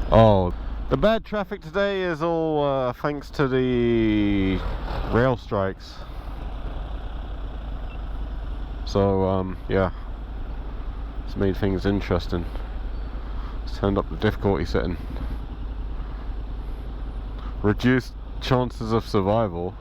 Oh, the bad traffic today is all thanks to the rail strikes. So yeah, it's made things interesting. It's turned up the difficulty setting. Reduced chances of survival.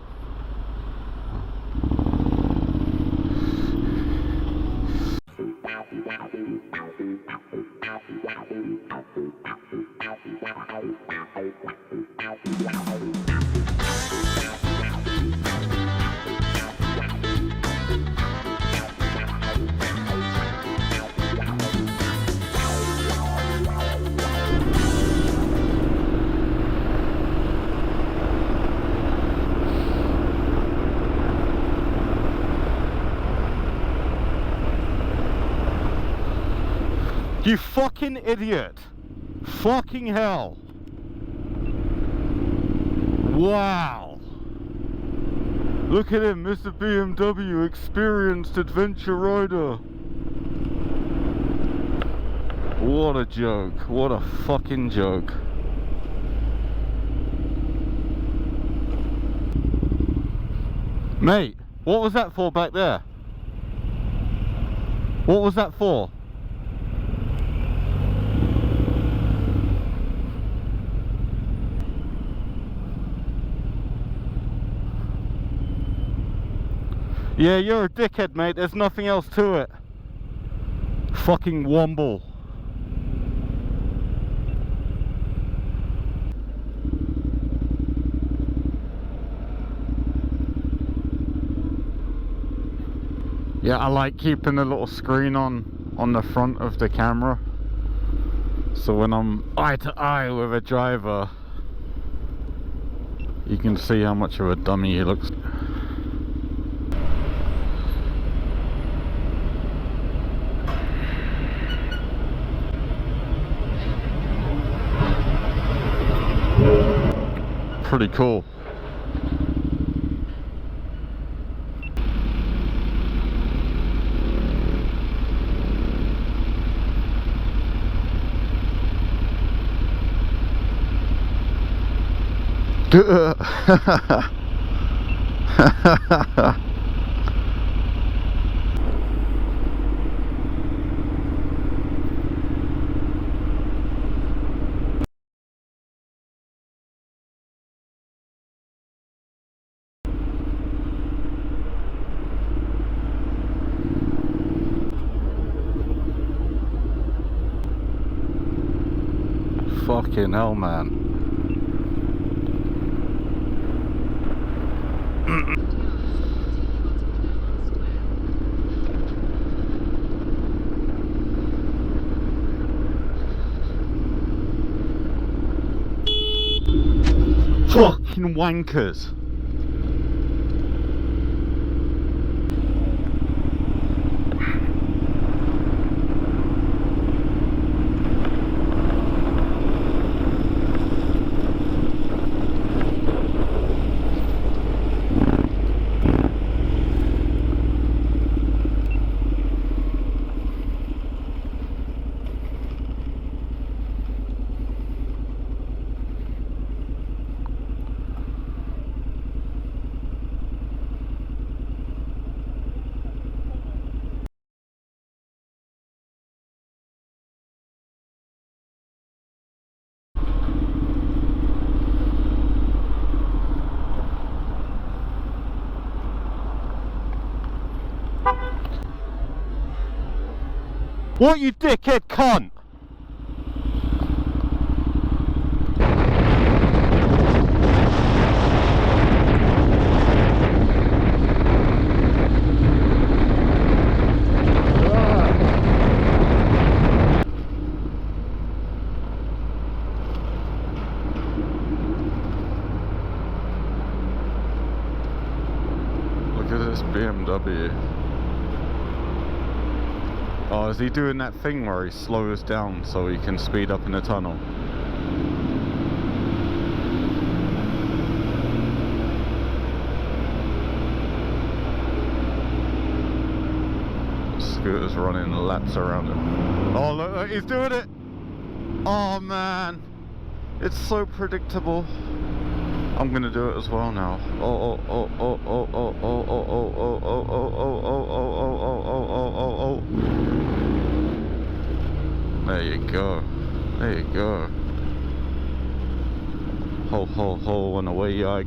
You fucking idiot! Fucking hell! Wow! Look at him, Mr. BMW, experienced adventure rider. What a joke! What a fucking joke! Mate, what was that for back there? What was that for? Yeah, you're a dickhead, mate. There's nothing else to it. Fucking womble. Yeah, I like keeping the little screen on the front of the camera. So when I'm eye to eye with a driver, you can see how much of a dummy he looks. Pretty cool. Fucking hell, man. Fucking wankers. What, you dickhead cunt? Look at this BMW. Oh, is he doing that thing where he slows down so he can speed up in the tunnel? Scooter's running laps around him. Oh, look, he's doing it! Oh, man! It's so predictable. I'm gonna do it as well now. Oh, oh, oh, oh, oh, oh, oh, oh, oh, oh, oh, oh, oh, oh, oh, oh, oh, oh. There you go. There you go. Ho, ho, ho, and away I